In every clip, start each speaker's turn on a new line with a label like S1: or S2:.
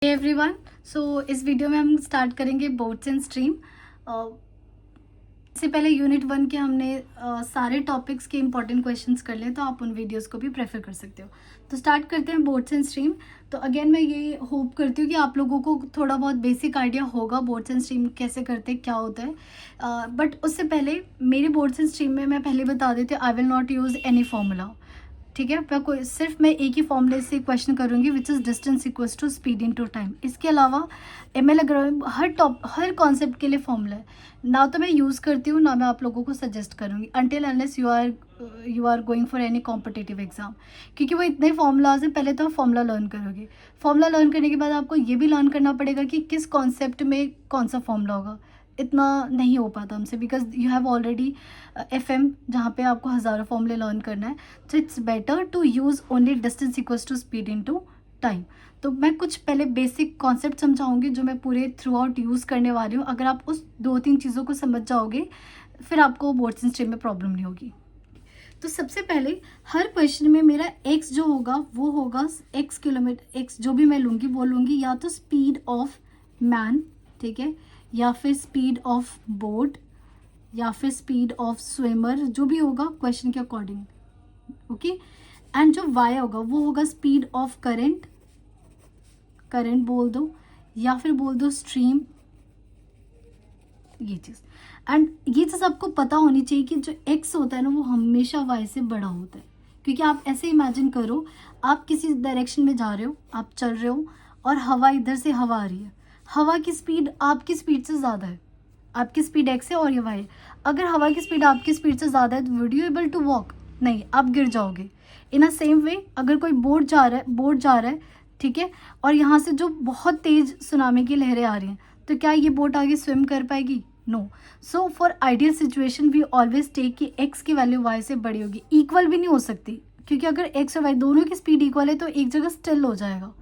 S1: Everyone, सो इस video में हम स्टार्ट करेंगे बोट्स एंड स्ट्रीम। इससे पहले यूनिट 1 के हमने सारे टॉपिक्स के इंपॉर्टेंट क्वेश्चंस कर लिए, तो आप उन वीडियोस को भी प्रेफर कर सकते हो। तो स्टार्ट करते हैं बोट्स एंड स्ट्रीम। तो अगेन मैं ये होप करती हूँ कि आप लोगों को थोड़ा बहुत बेसिक आइडिया होगा बोट्स एंड स्ट्रीम कैसे करते हैं, क्या होता है। बट उससे पहले मेरे बोट्स एंड स्ट्रीम में मैं पहले बता देती हूँ, I will not use any formula. ठीक है, सिर्फ मैं एक ही फॉर्मूले से क्वेश्चन करूंगी, which is distance equals to speed into time. इसके अलावा एमएल हर कॉन्सेप्ट के लिए फॉर्मूला है ना, तो मैं यूज़ करती हूँ ना मैं आप लोगों को सजेस्ट करूँगी until unless you are going for any competitive exam, क्योंकि वो इतने फॉर्मूलाज हैं। पहले तो आप फॉर्मूला लर्न करोगे, फॉर्मूला लर्न करने के बाद आपको ये भी लर्न करना पड़ेगा कि किस कॉन्सेप्ट में कौन सा फॉर्मूला होगा। इतना नहीं हो पाता हमसे, because you have already FM जहाँ पे आपको हज़ारों फॉर्मूले लर्न करना है। तो it's better to use only distance equals to speed into time. तो मैं कुछ पहले बेसिक कॉन्सेप्ट समझाऊंगी जो मैं पूरे थ्रू आउट यूज़ करने वाली हूँ। अगर आप उस 2-3 चीज़ों को समझ जाओगे, फिर आपको बोट्स एंड स्ट्रीम में प्रॉब्लम नहीं होगी। तो सबसे पहले हर क्वेश्चन में मेरा x जो होगा वो होगा x किलोमीटर, x जो भी मैं लूँगी वो लूँगी या तो स्पीड ऑफ मैन, ठीक है, या फिर स्पीड ऑफ बोट, या फिर स्पीड ऑफ स्विमर, जो भी होगा क्वेश्चन के अकॉर्डिंग। ओके, एंड जो y होगा वो होगा स्पीड ऑफ करंट, करंट बोल दो, या फिर बोल दो स्ट्रीम, ये चीज़। एंड ये चीज़ आपको पता होनी चाहिए कि जो x होता है ना वो हमेशा y से बड़ा होता है। क्योंकि आप ऐसे इमेजिन करो, आप किसी डायरेक्शन में जा रहे हो, आप चल रहे हो और हवा इधर से हवा आ रही है, हवा की स्पीड आपकी स्पीड से ज़्यादा है, आपकी स्पीड x है और ये y है। अगर हवा की स्पीड आपकी स्पीड से ज़्यादा है तो would you able to walk? नहीं, आप गिर जाओगे। इन अ सेम वे अगर कोई बोट जा रहा है, ठीक है, और यहाँ से जो बहुत तेज़ सुनामी की लहरें आ रही हैं, तो क्या ये बोट आगे स्विम कर पाएगी? No. So for ideal situation we always take कि x की वैल्यू y से बड़ी होगी। इक्वल भी नहीं हो सकती, क्योंकि अगर x और y दोनों की स्पीड इक्वल है तो एक जगह स्टिल हो जाएगा,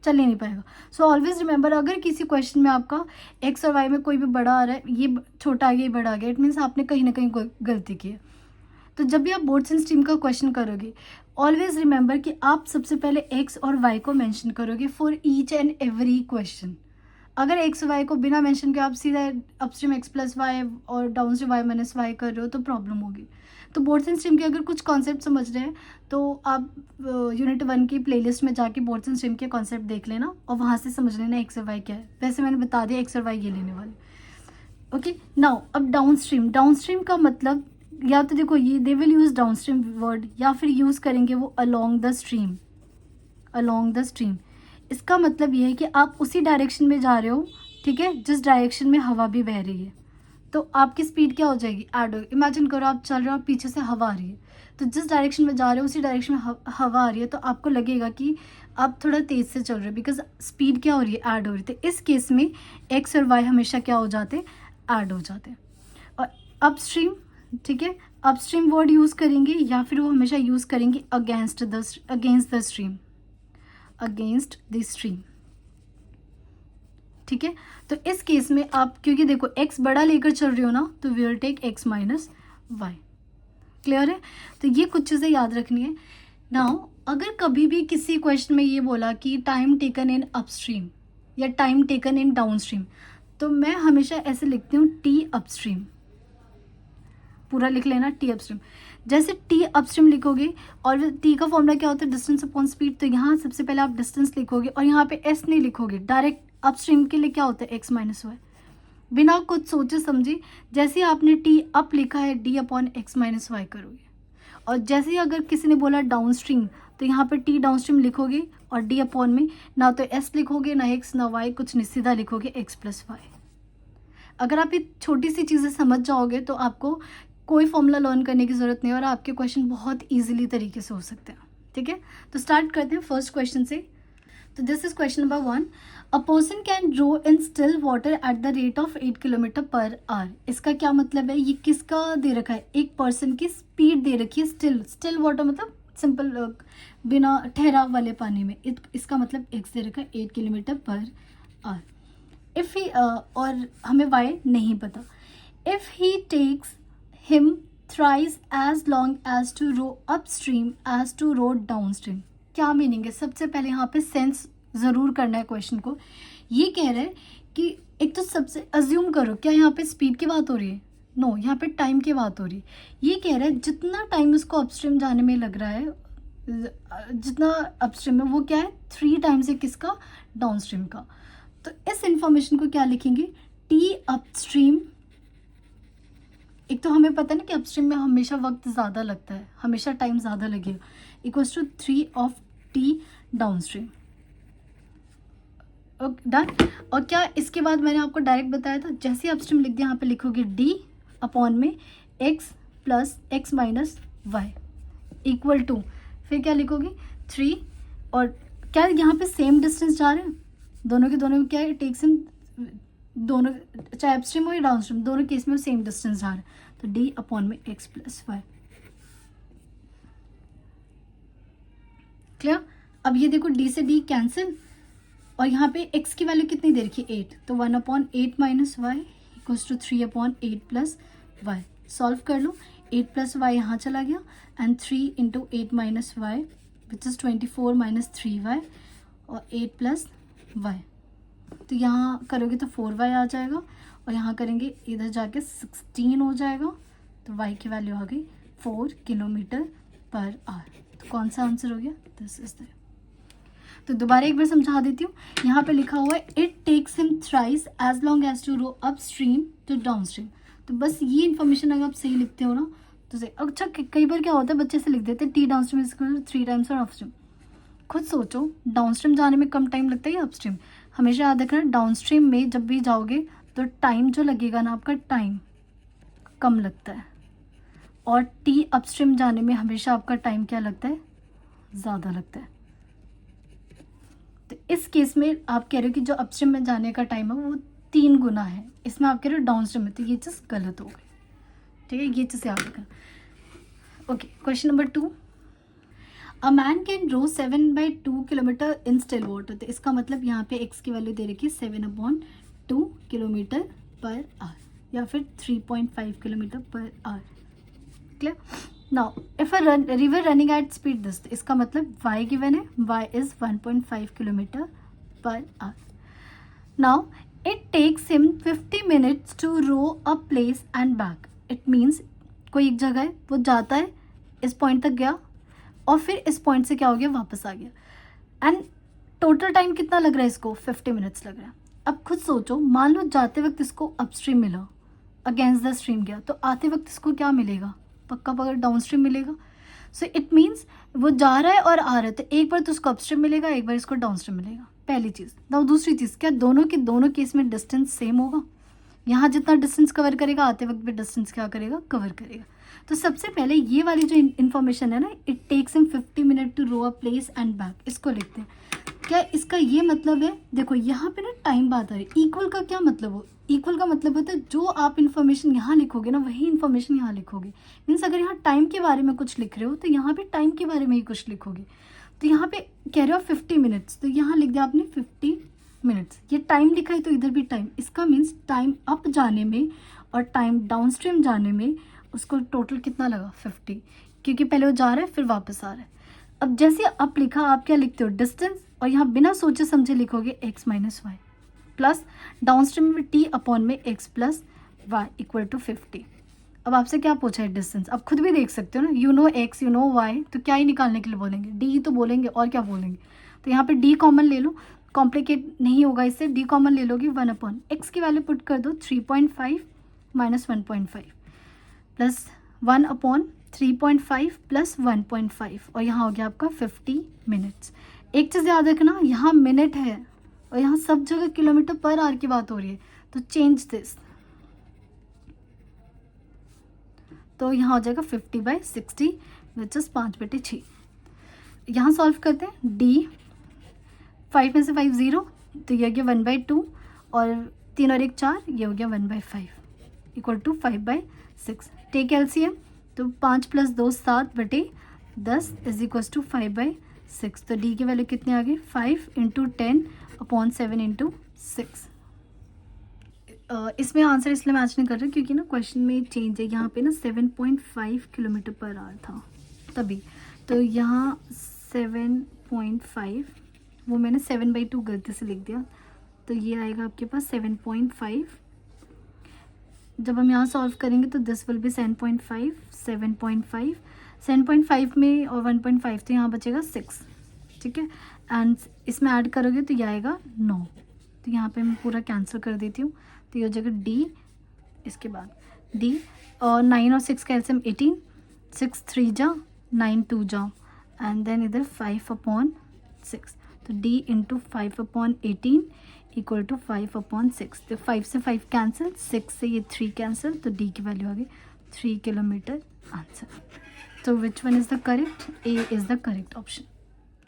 S1: चल ही नहीं पाएगा। सो ऑलवेज रिमेंबर, अगर किसी क्वेश्चन में आपका x और y में कोई भी बड़ा आ रहा है, ये छोटा आ गया, ये बड़ा आ गया, इट मीन्स आपने कहीं ना कहीं गलती की है। तो जब भी आप बोट्स एंड स्ट्रीम का क्वेश्चन करोगे, ऑलवेज रिमेंबर कि आप सबसे पहले x और y को मेंशन करोगे for each and every question. अगर x और y को बिना मेंशन के आप सीधा अपस्ट्रीम x प्लस वाई और down stream y minus y कर रहे हो तो प्रॉब्लम होगी। तो बोट्स एंड स्ट्रीम के अगर कुछ कॉन्सेप्ट समझ रहे हैं तो आप यूनिट 1 की प्लेलिस्ट में जाके बोट्स एंड स्ट्रीम के कॉन्सेप्ट देख लेना और वहाँ से समझ लेना x और y क्या है। वैसे मैंने बता दिया x और y ये लेने वाले। ओके, नाउ अब डाउन स्ट्रीम का मतलब, या तो देखो ये they will use down stream word, या फिर यूज़ करेंगे वो along the stream. Along the stream इसका मतलब ये है कि आप उसी डायरेक्शन में जा रहे हो, ठीक है, जिस डायरेक्शन में हवा भी बह रही है। तो आपकी स्पीड क्या हो जाएगी? ऐड हो। इमेजिन करो आप चल रहे हो, पीछे से हवा आ रही है, तो जिस डायरेक्शन में जा रहे हो उसी डायरेक्शन में हवा आ रही है, तो आपको लगेगा कि आप थोड़ा तेज़ से चल रहे हो, बिकॉज स्पीड क्या हो रही है? ऐड हो रही है। तो इस केस में एक्स और वाई हमेशा क्या हो जाते? ऐड हो जाते हैं। और अपस्ट्रीम, ठीक है, अपस्ट्रीम वर्ड यूज़ करेंगे या फिर वो हमेशा यूज़ करेंगे against the stream, against the stream, ठीक है। तो इस केस में आप, क्योंकि देखो x बड़ा लेकर चल रही हो ना, तो we will take x minus y. Clear है? तो ये कुछ चीज़ें याद रखनी है। नाउ अगर कभी भी किसी क्वेश्चन में ये बोला कि टाइम टेकन इन अपस्ट्रीम या टाइम टेकन इन डाउनस्ट्रीम, तो मैं हमेशा ऐसे लिखती हूँ टी अपस्ट्रीम, पूरा लिख लेना टी अपस्ट्रीम। जैसे टी अपस्ट्रीम लिखोगे और टी का फॉर्मूला क्या होता है? Distance upon speed. तो यहाँ सबसे पहले आप डिस्टेंस लिखोगे और यहाँ पे एस नहीं लिखोगे, डायरेक्ट अपस्ट्रीम के लिए क्या होता है? एक्स माइनस वाई, बिना कुछ सोचे समझे। जैसे ही आपने टी अप लिखा है, d upon x minus y करोगे। और जैसे ही अगर किसी ने बोला डाउन स्ट्रीम, तो यहाँ पे टी डाउन स्ट्रीम लिखोगे और डी अपॉन में ना तो एस लिखोगे, ना एक्स, ना वाई, कुछ नहीं, सीधा लिखोगे एक्स प्लस वाई। अगर आप ये छोटी सी चीज़ें समझ जाओगे तो आपको कोई फॉर्मूला लर्न करने की ज़रूरत नहीं है और आपके क्वेश्चन बहुत ईजिली तरीके से हो सकते हैं। ठीक है, तो स्टार्ट करते हैं फर्स्ट क्वेश्चन से। तो this is question number 1। A person can row in still water at the rate of 8 kilometre per hour. इसका क्या मतलब है? ये किसका दे रखा है? एक पर्सन की स्पीड दे रखी है। स्टिल वाटर मतलब सिंपल, बिना ठहराव वाले पानी में। इसका मतलब एक्स दे रखा है 8 kilometre per our. If he और हमें वाई नहीं पता। If he takes him thrice as long as to row upstream as to row downstream। क्या मीनिंग है? सबसे पहले यहाँ पे सेंस ज़रूर करना है क्वेश्चन को। ये कह रहा है कि एक तो सबसे अज्यूम करो, क्या यहाँ पे स्पीड की बात हो रही है? नो, यहाँ पे टाइम की बात हो रही है। ये कह रहा है जितना टाइम उसको अपस्ट्रीम जाने में लग रहा है, जितना अपस्ट्रीम में, वो क्या है 3 टाइम्स है किसका? डाउनस्ट्रीम का। तो इस इंफॉर्मेशन को क्या लिखेंगे? टी अपस्ट्रीम, एक तो हमें पता है ना कि अपस्ट्रीम में हमेशा वक्त ज़्यादा लगता है, हमेशा टाइम ज़्यादा लगेगा, equals to 3 of t downstream. Done. और क्या इसके बाद मैंने आपको डायरेक्ट बताया था, जैसे अपस्ट्रीम लिख दिया, यहाँ पे लिखोगे डी अपॉन में x plus x minus y equal to, फिर क्या लिखोगे 3, और क्या यहाँ पे सेम डिस्टेंस जा रहे हैं दोनों के दोनों, क्या है टेक्स इन, दोनों चाहे अपस्ट्रीम हो या डाउनस्ट्रीम, दोनों केस में सेम डिस्टेंस जा रहा है, तो डी अपॉन में एक्स प्लस वाई। क्लियर? अब ये देखो डी से डी कैंसिल, और यहाँ पे x की वैल्यू कितनी दे रखी है 8, तो 1/8 minus y equals to 3/8 plus y. Solve कर लो, 8 प्लस वाई यहाँ चला गया, and 3 into 8 minus y which is 24 minus 3y, और 8 प्लस वाई, तो यहाँ करोगे तो 4y आ जाएगा, और यहाँ करेंगे इधर जाके 16 हो जाएगा, तो y की वैल्यू आ गई 4 किलोमीटर पर आवर। तो कौन सा आंसर हो गया? This is the. तो दोबारा एक बार समझा देती हूँ, यहाँ पे लिखा हुआ है it takes him thrice as long as to row up stream to down stream. तो बस ये इन्फॉर्मेशन अगर आप सही लिखते हो ना तो सही। अच्छा, कई बार क्या होता है बच्चे से लिख देते हैं T down stream is 3 times और अप स्ट्रीम। खुद सोचो, डाउन स्ट्रीम जाने में कम टाइम लगता है या अप स्ट्रीम? हमेशा याद रखना, डाउन स्ट्रीम में जब भी जाओगे तो टाइम जो लगेगा ना, आपका टाइम कम लगता है, और टी अपस्ट्रीम जाने में हमेशा आपका टाइम क्या लगता है? ज़्यादा लगता है। तो इस केस में आप कह रहे हो कि जो अपस्ट्रीम में जाने का टाइम है वो 3 गुना है, इसमें आप कह रहे हो डाउन स्ट्रीम में, तो ये चीज़ गलत हो गई। ठीक है, ये चीज़ याद रखना। Okay, question number 2, a man can row 7/2 kilometre in still water. तो इसका मतलब यहाँ पे x की वैल्यू दे रखी है 7/2 किलोमीटर पर आवर, या फिर 3.5 kilometre per hour. Clear? Now if a river running at speed this, इसका मतलब y गिवन है, y is 1.5 kilometre per hour. Now it takes him 50 minutes to row a place and back. It means कोई एक जगह है, वो जाता है, इस पॉइंट तक गया, और फिर इस पॉइंट से क्या हो गया? वापस आ गया, एंड टोटल टाइम कितना लग रहा है इसको? 50 मिनट्स लग रहा है। अब खुद सोचो, मान लो जाते वक्त इसको अपस्ट्रीम मिला, अगेंस्ट द स्ट्रीम गया, तो आते वक्त इसको क्या मिलेगा? पक्का पक्का डाउन स्ट्रीम मिलेगा। सो इट मीन्स वो जा रहा है और आ रहा है, तो एक बार तो उसको अपस्ट्रीम मिलेगा, एक बार इसको डाउन स्ट्रीम मिलेगा, पहली चीज़। ना दूसरी चीज़, क्या दोनों के दोनों केस में डिस्टेंस सेम होगा? यहाँ जितना डिस्टेंस कवर करेगा, आते वक्त भी डिस्टेंस क्या करेगा? कवर करेगा। तो सबसे पहले ये वाली जो इन्फॉर्मेशन है ना, it takes him 50 minute to row a place and back, इसको लिखते हैं। क्या इसका ये मतलब है? देखो यहाँ पे ना टाइम बात आ रही है। इक्वल का क्या मतलब हो? इक्वल का मतलब होता है जो आप इन्फॉर्मेशन यहाँ लिखोगे ना, वही इन्फॉर्मेशन यहाँ लिखोगे। मीन्स अगर यहाँ टाइम के बारे में कुछ लिख रहे हो तो यहाँ पे टाइम के बारे में ही कुछ लिखोगे। तो यहाँ पे कह रहे हो 50 मिनट्स, तो यहाँ लिख दिया आपने 50 मिनट्स। ये टाइम लिखा है तो इधर भी टाइम, इसका मीन्स टाइम अप जाने में और टाइम डाउन स्ट्रीम जाने में उसको टोटल कितना लगा? 50, क्योंकि पहले वो जा रहा है फिर वापस आ रहा है। अब जैसे अप लिखा, आप क्या लिखते हो? डिस्टेंस, और यहाँ बिना सोचे समझे लिखोगे x minus y, plus down stream में t अपॉन में x plus y equal to 50। अब आपसे क्या पूछा है? डिस्टेंस। अब खुद भी देख सकते हो ना, you know x you know y, तो क्या ही निकालने के लिए बोलेंगे? d तो बोलेंगे, और क्या बोलेंगे? तो यहाँ पे d कॉमन ले लो, कॉम्प्लिकेट नहीं होगा इससे, d कॉमन ले लोगे, 1/x की वैल्यू पुट कर दो 3.5 माइनस 1.5 प्लस 1/3.5 प्लस 1.5, और यहाँ हो गया आपका 50 मिनट्स। एक चीज़ याद रखना, यहाँ मिनट है और यहाँ सब जगह किलोमीटर पर आवर की बात हो रही है, तो चेंज दिस, तो यहाँ हो जाएगा 50/60 विच इज 5/6। यहाँ सॉल्व करते हैं, d 5 में से 5 0, तो ये हो गया 1/2, और 3 और 1 4, ये हो गया 1/5 इक्वल टू 5/6। टेक एलसीएम, तो 5 प्लस 2 7/10 इज इक्वल टू 5/6। तो d की वैल्यू कितनी आ गई? 5 इंटू 10 अपॉन 7 इंटू 6। इसमें आंसर इसलिए मैच नहीं कर रहा क्योंकि ना क्वेश्चन में चेंज है, यहाँ पे ना 7.5 किलोमीटर पर आवर था तभी, तो यहाँ 7.5 वो मैंने 7/2 गलती से लिख दिया, तो ये आएगा आपके पास 7.5। जब हम यहाँ सॉल्व करेंगे तो दिस विल बी 7.5, 7.5, 7.5 में और 1.5 तो यहाँ बचेगा 6, ठीक है। एंड इसमें ऐड करोगे तो ये आएगा 9, तो यहाँ पे मैं पूरा कैंसिल कर देती हूँ, तो ये हो जाएगा D, इसके बाद D, और 9 और 6 का एलसीएम 18, 6 3 जा, 9 2 जा, एंड देन इधर 5/6, तो D इंटू 5/18 इक्वल टू 5/6, तो 5 से 5 कैंसिल, 6 से ये 3 कैंसिल, तो D की वैल्यू आ गई 3 किलोमीटर आंसर। तो which one is the correct? A is the correct option.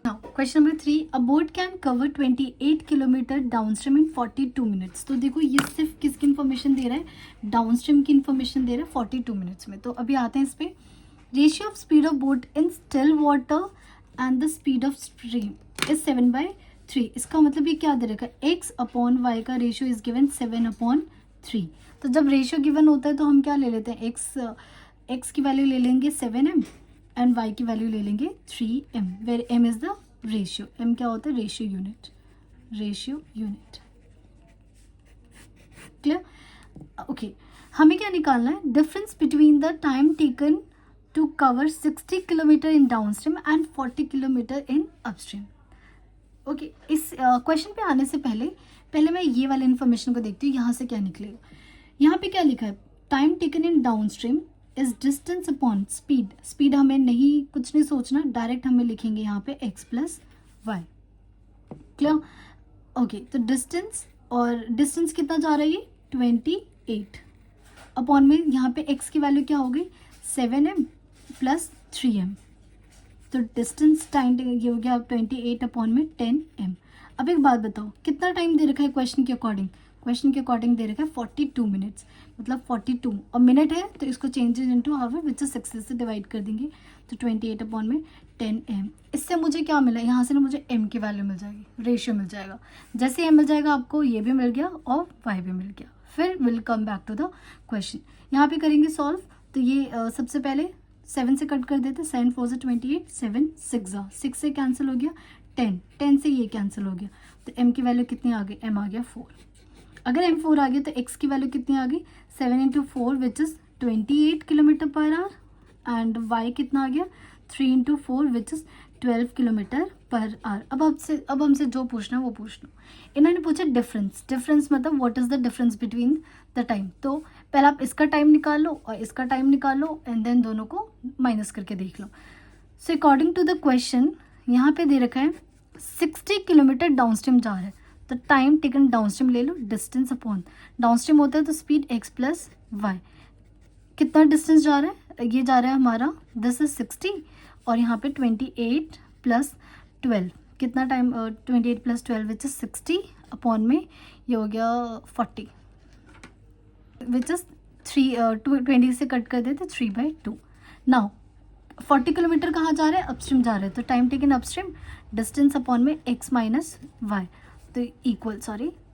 S1: Now, question number 3, a boat can cover 28 kilometre downstream in 42 minutes. तो देखो ये सिर्फ किसकी इन्फॉर्मेशन दे रहा है? डाउनस्ट्रीम की इन्फॉर्मेशन दे रहा है 42 मिनट्स में। तो अभी आते हैं इस पर। Ratio of speed of boat in still water and the speed of stream is 7/3। इसका मतलब ये क्या दे रखा है? x/y का रेशियो इज गिवन 7/3। तो जब रेशियो गिवन होता है तो हम क्या ले लेते हैं? x की वैल्यू ले लेंगे 7m एंड y की वैल्यू ले लेंगे 3m, where m is the ratio. m क्या होता है? Ratio unit, ratio unit. Clear? Okay, हमें क्या निकालना है? Difference between the time taken to cover 60 kilometre in downstream and 40 kilometre in upstream. Okay, इस क्वेश्चन पे आने से पहले मैं ये वाले इन्फॉर्मेशन को देखती हूँ, यहाँ से क्या निकलेगा। यहाँ पे क्या लिखा है? Time taken in downstream is distance upon speed. Speed हमें नहीं, कुछ नहीं सोचना, डायरेक्ट हमें लिखेंगे यहाँ पे x plus y. Clear? Okay, तो डिस्टेंस, और डिस्टेंस कितना जा रहा है? ये 28 अपॉन में यहाँ पे x की वैल्यू क्या हो गई? 7m plus 3m। तो डिस्टेंस टाइम ये हो गया 28 अपॉन में 10m। अब एक बात बताओ, कितना टाइम दे रखा है क्वेश्चन के अकॉर्डिंग? क्वेश्चन के अकॉर्डिंग दे रखा है 42 मिनट्स, मतलब 42 और मिनट है तो इसको changes into hour which is 6 से डिवाइड कर देंगे, तो 28 अपॉन में 10m। इससे मुझे क्या मिला? यहाँ से ना मुझे m की वैल्यू मिल जाएगी, रेशियो मिल जाएगा। जैसे m मिल जाएगा आपको, ये भी मिल गया और y भी मिल गया। फिर will come back to the question. यहाँ पे करेंगे सॉल्व, तो ये सबसे पहले 7 से कट कर देते, 7 4 से 28, 7 6 जा, 6 से कैंसिल हो गया, 10 से ये कैंसिल हो गया, तो m की वैल्यू कितनी आ गई? m आ गया 4। अगर m 4 आ गया तो x की वैल्यू कितनी आ गई? 7 into 4 which is 28 kilometre per hour, and y कितना आ गया? 3 into 4 which is 12 kilometre per our. अब हमसे जो पूछना है वो पूछ लो। इन्होंने पूछा डिफरेंस मतलब what is the difference between the time. तो पहले आप इसका टाइम निकाल लो और इसका टाइम निकाल लो, एंड देन दोनों को माइनस करके देख लो। So according to the question यहाँ पे दे रखा है 60 किलोमीटर डाउनस्ट्रीम जा रहा है, तो टाइम टेकन डाउनस्ट्रीम ले लो, डिस्टेंस अपॉन डाउनस्ट्रीम होता है तो स्पीड x प्लस वाई। कितना डिस्टेंस जा रहा है? ये जा रहा है हमारा, दिस इज 60 और यहाँ पे 28 प्लस 12, कितना time? 28 plus 12 which is 60 upon में ये हो गया 40 विच इज 20 से कट कर देते 3/2। नाउ 40 किलोमीटर कहाँ जा रहा है? अपस्ट्रीम जा रहा है, तो time taken upstream, distance upon में x माइनस वाई, तो इक्वल,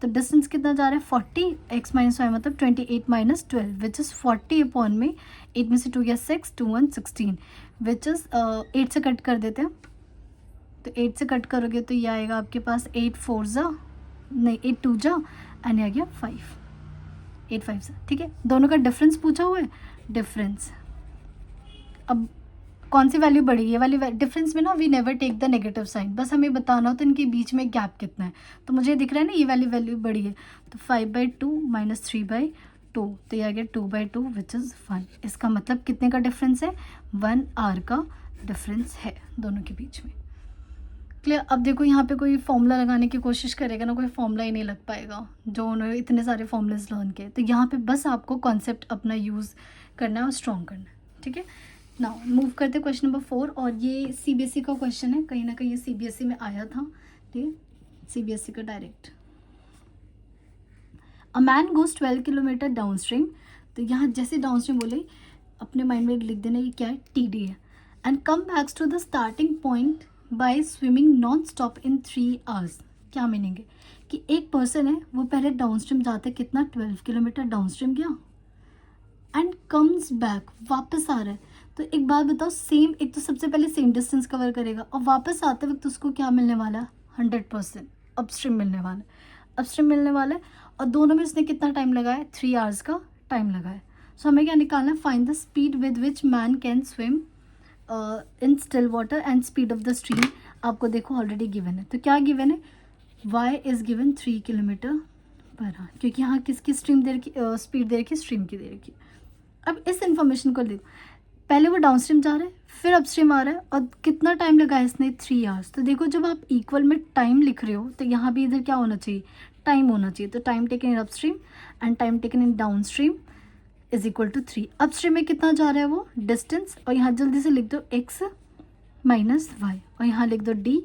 S1: तो डिस्टेंस कितना जा रहा है? 40, x माइनस वाई मतलब 28 माइनस 12 विच इज़ 40 अपॉन में 8 में से 2 गया 6, 2 1 16 विच इज़ 8 से कट कर देते हैं, तो 8 से कट करोगे तो ये आएगा आपके पास 8 4 जा, नहीं 8 2 जा, एंड आ गया 5, 8 5 जा। ठीक है, दोनों का डिफरेंस पूछा हुआ है, डिफरेंस। अब कौन सी वैल्यू बढ़ी? ये वाली डिफरेंस में ना we never take the negative sign, बस हमें बताना हो तो इनके बीच में गैप कितना है। तो मुझे दिख रहा है ना ये वाली वैल्यू बढ़ी है, तो 5/2 माइनस 3/2, तो ये आ गया 2/2 विच इज़ 1। इसका मतलब कितने का डिफरेंस है? 1 आवर का डिफरेंस है दोनों के बीच में। क्लियर? अब देखो यहाँ पे कोई फॉर्मूला लगाने की कोशिश करेगा ना, कोई फॉर्मूला ही नहीं लग पाएगा, जो उन्होंने इतने सारे फॉर्मूलेस लर्न किए। तो यहाँ पे बस आपको कॉन्सेप्ट अपना यूज़ करना है और स्ट्रॉन्ग करना है। ठीक है, नाउ मूव करते क्वेश्चन नंबर 4, और ये CBSE का क्वेश्चन है, कहीं ना कहीं ये CBSE में आया था। ठीक है, CBSE का direct. A man goes 12 kilometre down stream, तो यहाँ जैसे डाउन स्ट्रीम बोले अपने माइंड में लिख देना ये क्या है? TD है, and come backs to the starting point by swimming non stop in 3 hours. क्या मीनिंग है कि एक पर्सन है वो पहले डाउन स्ट्रीम जाते कितना 12 किलोमीटर डाउन स्ट्रीम गया, एंड कम्स बैक, वापस आ रहा है। तो एक बात बताओ, सेम, एक तो सबसे पहले सेम डिस्टेंस कवर करेगा और वापस आते वक्त उसको क्या मिलने वाला है? 100% अपस्ट्रीम मिलने वाला है, अपस्ट्रीम मिलने वाला है। और दोनों में इसने कितना टाइम लगाया, 3 आवर्स का टाइम लगाया। सो हमें क्या निकालना है, find the speed with which man can swim in still water and speed of the stream. आपको देखो ऑलरेडी गिवन है, तो क्या गिवन है, y is given 3 kilometre per our, क्योंकि यहाँ किसकी स्ट्रीम दे रखी, स्पीड दे रखी, स्ट्रीम की दे रखी। अब इस इन्फॉर्मेशन को देखो, पहले वो डाउन स्ट्रीम जा रहा है, फिर अपस्ट्रीम आ रहा है, और कितना टाइम लगाया इसने, 3 आवर्स। तो देखो जब आप इक्वल में टाइम लिख रहे हो तो यहाँ भी इधर क्या होना चाहिए, टाइम होना चाहिए। तो time taken in upstream and time taken in down stream is equal to 3। Upstream में कितना जा रहा है वो डिस्टेंस, और यहाँ जल्दी से लिख दो x माइनस वाई, और यहाँ लिख दो d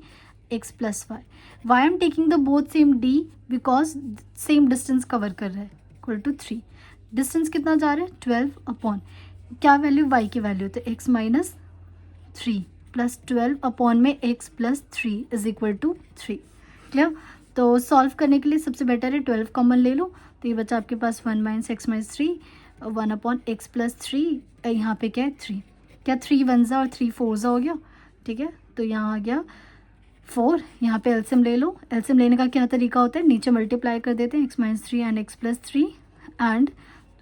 S1: x plus y. Why I'm taking the both same d because same distance cover कर रहा है, इक्वल टू 3। डिस्टेंस कितना जा रहा है, 12 अपॉन क्या वैल्यू, y की वैल्यू, तो x माइनस 3 प्लस 12 अपॉन में x plus 3 is equal to 3। Clear. तो सॉल्व करने के लिए सबसे बेटर है 12 कॉमन ले लो, तो ये बचा आपके पास 1 minus x minus 3, 1 upon x plus 3, यहाँ पे क्या है 3, क्या 3 1 और 3 4 हो गया, ठीक है। तो यहाँ आ गया 4, यहाँ पे एलसीएम ले लो। एलसीएम लेने का क्या तरीका होता है, नीचे मल्टीप्लाई कर देते हैं x minus 3 and x plus 3 and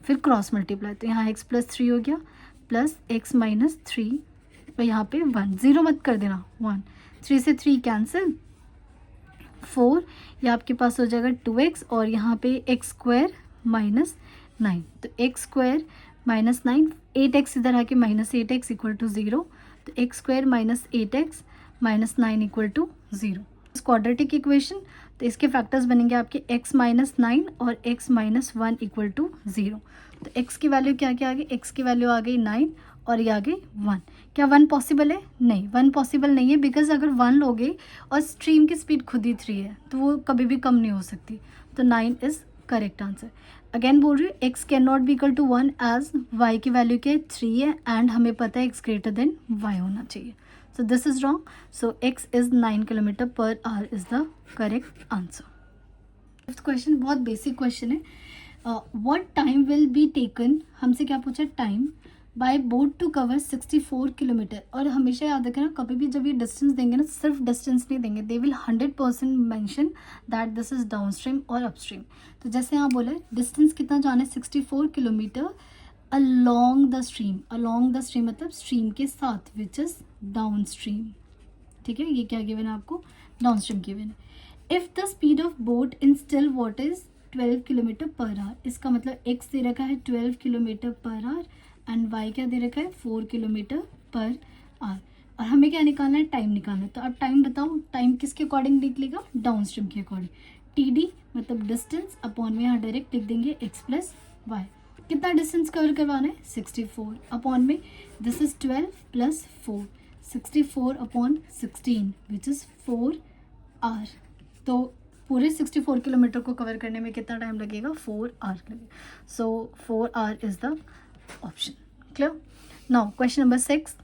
S1: फिर क्रॉस मल्टीप्लाई, तो यहाँ x प्लस 3 हो गया प्लस x माइनस 3, और यहाँ पे 1, 0 मत कर देना, 1, 3 से 3 कैंसिल, 4, ये आपके पास हो जाएगा 2x, और यहाँ पे एक्स स्क्वायर माइनस 9, तो एक्स स्क्वायर माइनस 9, 8x इधर आके माइनस 8x इक्वल टू 0, तो x square minus 8x minus 9 equal to 0। Quadratic equation, तो इसके फैक्टर्स बनेंगे आपके x माइनस 9 और x माइनस 1 इक्वल टू 0। तो x की वैल्यू क्या क्या आ गई, x की वैल्यू आ गई 9 और ये आ गई 1। क्या 1 पॉसिबल है, नहीं 1 पॉसिबल नहीं है, बिकॉज अगर 1 लोगे और स्ट्रीम की स्पीड खुद ही 3 है तो वो कभी भी कम नहीं हो सकती, तो 9 इज करेक्ट आंसर। अगेन बोल रही हूँ x can not be equal to 1 as y की वैल्यू क्या है 3 है, एंड हमें पता है x ग्रेटर देन y होना चाहिए, so this is wrong, so x is 9 kilometre per hour is the correct answer। Fifth question बहुत बेसिक क्वेश्चन है, what time will be taken, हमसे क्या पूछा, time by boat to cover 64 kilometre. और हमेशा याद रखना, कभी भी जब ये डिस्टेंस देंगे ना, सिर्फ डिस्टेंस नहीं देंगे, they will 100% mention that this is down stream और अपस्ट्रीम। तो जैसे यहाँ बोले डिस्टेंस कितना जाना है 64 kilometre along the stream, along the stream मतलब स्ट्रीम के साथ, विच इज डाउन स्ट्रीम, ठीक है। ये क्या गिवन है आपको, डाउन स्ट्रीम गिवन है। If the speed of boat in still water is 12 kilometre per hour, इसका मतलब x दे रखा है 12 kilometre per hour and y क्या दे रखा है 4 किलोमीटर पर आवर, और हमें क्या निकालना है, टाइम निकालना है। तो अब टाइम बताओ, टाइम किसके अकॉर्डिंग निकलेगा, डाउन स्ट्रीम के अकॉर्डिंग, TD मतलब डिस्टेंस अपॉन में यहाँ डायरेक्ट लिख देंगे x प्लस वाई। कितना डिस्टेंस कवर करवाना है 64 अपॉन में this is 12 plus 4, 64 upon 16 which is 4 hour. तो पूरे 64 किलोमीटर को कवर करने में कितना टाइम लगेगा, 4 आवर लगेगा, so 4 hour is the option. Clear. Now question number 6,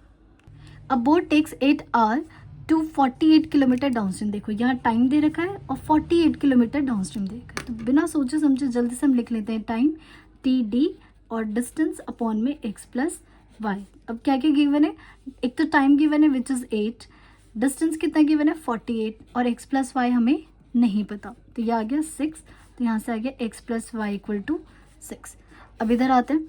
S1: a boat takes 8 hour to 48 kilometre down stream. देखो यहाँ टाइम दे रखा है और 48 किलोमीटर डाउन स्ट्रीम दे रखा है, तो बिना सोचे समझे जल्दी से हम लिख लेते हैं टाइम TD और डिस्टेंस अपॉन में x प्लस वाई। अब क्या क्या गिवन है, एक तो टाइम गिवन है विच इज़ 8, डिस्टेंस कितना गिवन है 48, और x प्लस वाई हमें नहीं पता, तो ये आ गया 6, तो यहाँ से आ गया x plus y equal to 6। अब इधर आते हैं,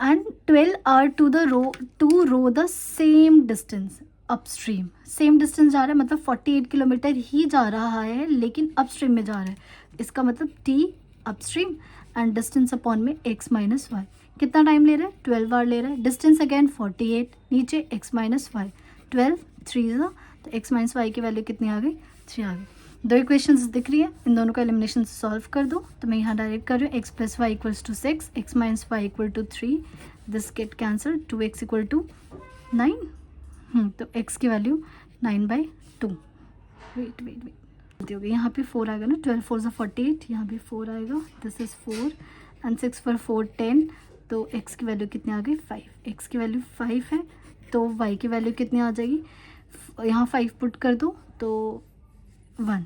S1: and 12 hour to row the same distance upstream, same distance जा रहा है मतलब 48 किलोमीटर ही जा रहा है लेकिन अपस्ट्रीम में जा रहा है, इसका मतलब T upstream and distance upon में x माइनस वाई। कितना टाइम ले रहा है 12 आवर ले रहा है, डिस्टेंस अगेन 48, नीचे x माइनस वाई, 12 3 तो x माइनस वाई की वैल्यू कितनी आ गई 3 आ गई। दो इक्वेशंस दिख रही है, इन दोनों का एलिमिनेशन सॉल्व कर दो, तो मैं यहाँ डायरेक्ट कर रही हूँ x plus y equals to 6, x minus y equal to 3, this get cancel, 2x equal to 9, तो x की वैल्यू 9/2। वेट हो गई, यहाँ पे 4 आएगा ना, 12 4 48, यहाँ भी 4 आएगा, दिस इज 4 एंड 6 पर 4 10, तो x की वैल्यू कितनी आ गई 5, x की वैल्यू 5 है, तो y की वैल्यू कितनी आ जाएगी, यहाँ 5 पुट कर दो तो 1।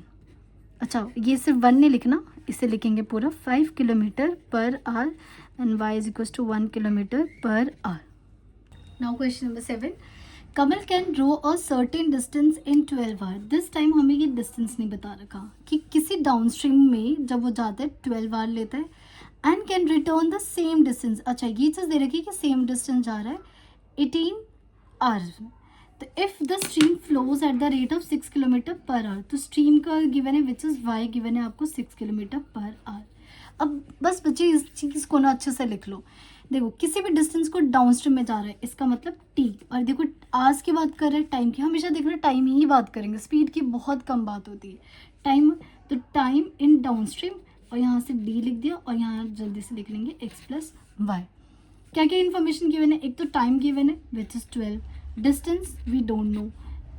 S1: अच्छा ये सिर्फ 1 नहीं लिखना, इसे लिखेंगे पूरा 5 kilometre per hour and y is equal to 1 kilometre per hour. Now question number 7, Kamal can row a certain distance in 12 hour. This time हमें ये डिस्टेंस नहीं बता रखा कि किसी डाउन स्ट्रीम में जब वो जाता है 12 आवर लेता है and can return the same distance. अच्छा ये चीज़ दे रखी है कि सेम डिस्टेंस जा रहा है 18 आवर्स में। तो if the stream flows eight the rate of 6 kilometre per hour, तो स्ट्रीम का गिवन है विच इज़ वाई गिवन है आपको 6 किलोमीटर पर आवर। अब बस बच्चे इस चीज़ को ना अच्छे से लिख लो। देखो किसी भी डिस्टेंस को डाउन स्ट्रीम में जा रहा है इसका मतलब टी, और देखो आज की बात कर रहे हैं टाइम की, हमेशा देखना टाइम ही बात करेंगे, स्पीड की बहुत कम बात होती है। टाइम, तो टाइम इन डाउन स्ट्रीम, और यहाँ से डी लिख दिया और यहाँ जल्दी से लिख लेंगे एक्स प्लस वाई। क्या क्या इन्फॉर्मेशन गिवन है, एक तो टाइम गिवन है which is 12, distance we don't know,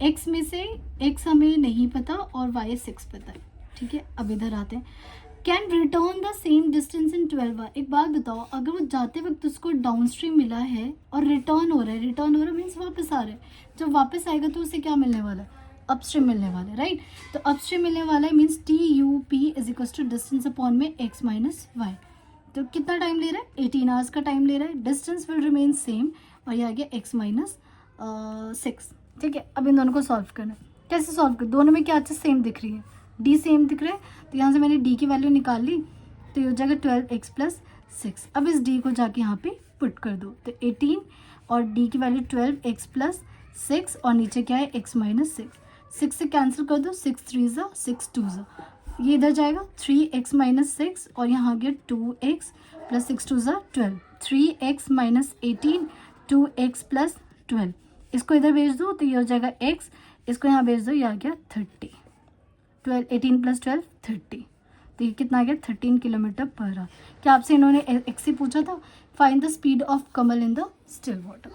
S1: x में से एक्स हमें नहीं पता और वाई 6 पता है। ठीक है, अब इधर आते हैं। Can return the same distance in 12 hour. एक बात बताओ, अगर वो जाते वक्त उसको डाउन स्ट्रीम मिला है और रिटर्न हो रहा है, रिटर्न हो रहा है मीन्स वापस आ रहा है, जब वापस आएगा तो उसे क्या मिलने वाला है, अपस्ट्रीम मिलने वाला है, राइट। तो अपस्ट्रीम मिलने वाला है means t u p is equal to distance upon में एक्स माइनस वाई। तो कितना टाइम ले रहा है, 18 आवर्स का टाइम ले रहा है, डिस्टेंस विल रिमेन सेम, और ये आ गया एक्स माइनस 6। ठीक है, अब इन दोनों को सॉल्व करना है। कैसे सॉल्व कर, दोनों में क्या चीज़ सेम दिख रही है, डी सेम दिख रहा है, तो यहाँ से मैंने डी की वैल्यू निकाल ली, तो ये हो जाएगा 12x प्लस 6। अब इस डी को जाके यहाँ पे पुट कर दो, तो 18 और डी की वैल्यू 12x प्लस 6, और नीचे क्या है x माइनस 6। 6 से कैंसिल कर दो, 6 3 ज़ा 6 2 ज़ा, ये इधर जाएगा 3x माइनस 6, और यहाँ आ गया 2x प्लस 6 2 ज़ा 12, 3x माइनस 18, 2x प्लस 12। इसको इधर भेज दो तो ये हो जाएगा x, इसको यहाँ भेज दो, ये आ गया 30। 18 प्लस 12 30, तो ये कितना आ गया 13 किलोमीटर पर आवर। क्या आपसे इन्होंने एक्स से पूछा था, find the speed of Kamal in the still water.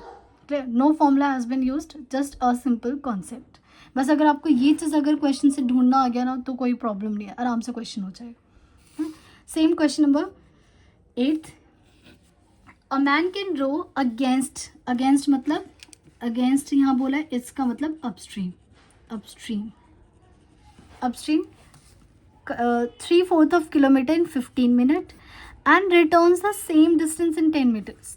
S1: Clear, no formula has been used, just a simple concept. बस अगर आपको ये चीज़ अगर क्वेश्चन से ढूंढना आ गया ना तो कोई प्रॉब्लम नहीं है, आराम से क्वेश्चन हो जाएगा। Same question number 8, a man can row against, against मतलब अगेंस्ट यहाँ बोला है, इसका मतलब upstream, upstream upstream 3/4 of kilometer in 15 minutes and returns the same distance in 10 minutes।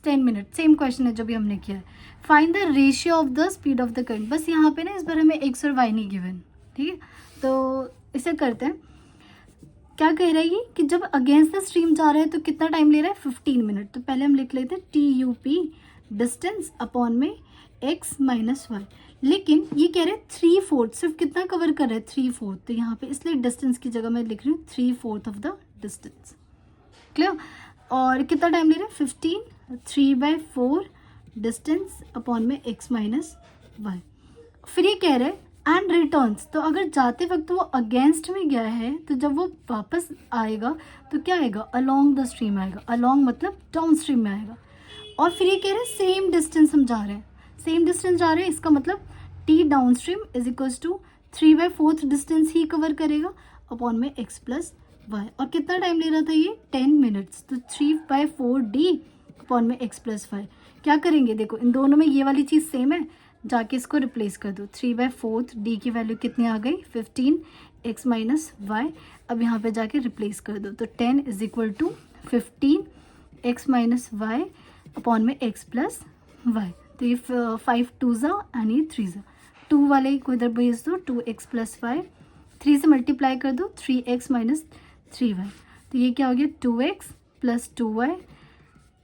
S1: Same question है जो भी हमने किया है। Find the ratio of the speed of the current. बस यहाँ पे ना इस बार हमें एक्स और वाई नहीं गिवन, ठीक है, तो इसे करते हैं। क्या कह रहा है ये कि जब अगेंस्ट द स्ट्रीम जा रहा है तो कितना टाइम ले रहा है 15 मिनट। तो पहले हम लिख लेते हैं T u P distance upon में एक्स माइनस वाई, लेकिन ये कह रहे हैं 3/4, सिर्फ कितना कवर कर रहा है 3/4, तो यहाँ पे इसलिए डिस्टेंस की जगह मैं लिख रही हूँ 3/4 ऑफ द डिस्टेंस। क्लियर, और कितना टाइम ले रहा है 15, 3/4 डिस्टेंस अपॉन में एक्स माइनस वाई। फिर ये कह रहे हैं एंड रिटर्न्स, तो अगर जाते वक्त वो अगेंस्ट में गया है तो जब वो वापस आएगा तो क्या आएगा, अलोंग द स्ट्रीम आएगा, अलोंग मतलब डाउन स्ट्रीम में आएगा। और फिर ये कह रहे हैं सेम डिस्टेंस हम जा रहे हैं, सेम डिस्टेंस जा रहे हैं, इसका मतलब t down stream is equals to 3/4 distance ही कवर करेगा अपॉन में एक्स प्लस वाई। और कितना टाइम ले रहा था ये 10 मिनट्स, तो 3/4 डी अपॉन में एक्स प्लस वाई। क्या करेंगे, देखो इन दोनों में ये वाली चीज़ सेम है, जाके इसको रिप्लेस कर दो, 3/4 डी की वैल्यू कितनी आ गई 15 एक्स माइनस वाई। अब यहाँ पे जाके रिप्लेस कर दो, तो 10 is equal to 15 x minus y upon में एक्स प्लस वाई। तो ये 5 2 ज़ा एंड ये 3 ज़ा, 2 वाले को इधर भेज दो, 2x प्लस वाई, 3 से मल्टीप्लाई कर दो 3x माइनस 3y, तो ये क्या हो गया 2x plus 2y,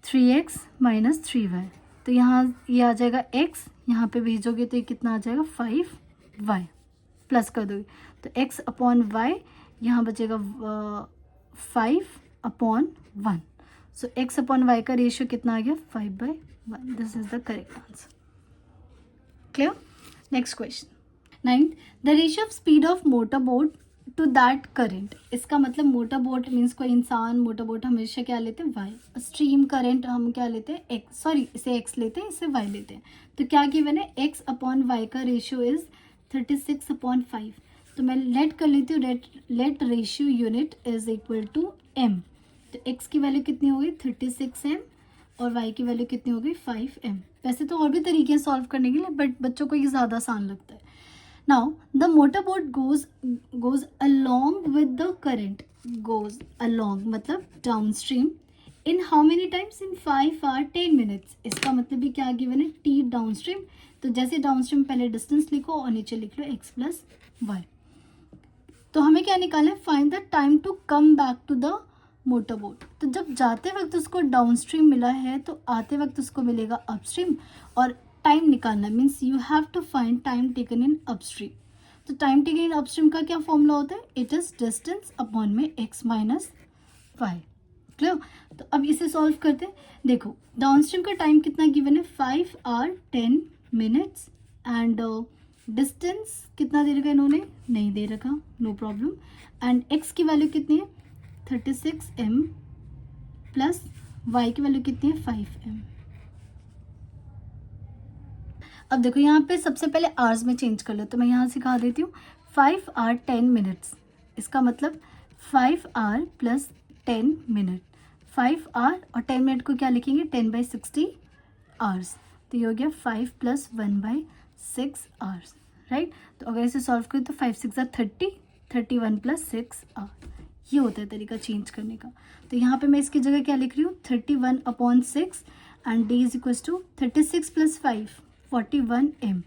S1: 3x minus 3y। तो यहाँ ये आ जाएगा x, यहाँ पे भेजोगे तो ये कितना आ जाएगा 5y, प्लस कर दोगे तो x अपॉन वाई, यहाँ बचेगा 5/1। सो x अपॉन वाई का रेशियो कितना आ गया 5/1। This is the correct answer. Clear, next question 9, the ratio of speed of motor boat to that current. इसका मतलब मोटर बोट मीन्स कोई इंसान, मोटर बोट हमेशा क्या लेते हैं वाई, स्ट्रीम करंट हम क्या लेते हैं एक्स, सॉरी इसे एक्स लेते हैं, इसे वाई लेते हैं। तो क्या गिवन है एक्स अपॉन वाई का रेशियो इज 36/5। तो मैं लेट कर लेती हूँ, let ratio unit is equal to m. तो एक्स की वैल्यू कितनी हो गई 36m और वाई की वैल्यू कितनी हो गई 5m। वैसे तो और भी तरीके हैं सॉल्व करने के लिए, बट बच्चों को ये ज़्यादा आसान लगता है। Now the motor boat goes along with the current, goes along मतलब down stream in how many times, in 5 hour 10 minutes. इसका मतलब भी क्या गिवन है, टी डाउन स्ट्रीम। तो जैसे डाउन स्ट्रीम पहले डिस्टेंस लिखो और नीचे लिख लो x प्लस वाई। तो हमें क्या निकालना है, find the time to come back to the motor boat. तो जब जाते वक्त उसको डाउन स्ट्रीम मिला है तो आते वक्त उसको मिलेगा अपस्ट्रीम, और टाइम निकालना means you have to find time taken in upstream. तो टाइम टेकन इन अपस्ट्रीम का क्या फॉर्मूला होता है, इट इज डिस्टेंस अपॉन में x माइनस वाई। क्लियर। तो अब इसे सॉल्व करते हैं। देखो डाउन स्ट्रीम का टाइम कितना गिवन है, 5 आवर 10 मिनट्स, एंड डिस्टेंस कितना दे रखा है इन्होंने, नहीं दे रखा, नो प्रॉब्लम। एंड x की वैल्यू कितनी है 36 m प्लस y की वैल्यू कितनी है 5 m। अब देखो यहाँ पे सबसे पहले आवर्स में चेंज कर लो, तो मैं यहाँ सिखा देती हूँ 5 आवर 10 मिनट्स। इसका मतलब 5 आवर प्लस 10 मिनट, 5 आवर और 10 मिनट को क्या लिखेंगे 10/60 आवर्स। तो ये हो गया 5 प्लस 1/6 आवर्स, राइट। तो अगर इसे सॉल्व करें तो 5 6 30, 31 प्लस 6 आवर। ये होता है तरीका चेंज करने का। तो यहाँ पे मैं इसकी जगह क्या लिख रही हूँ 31/6 and d is equal to 36 plus 5 41 m।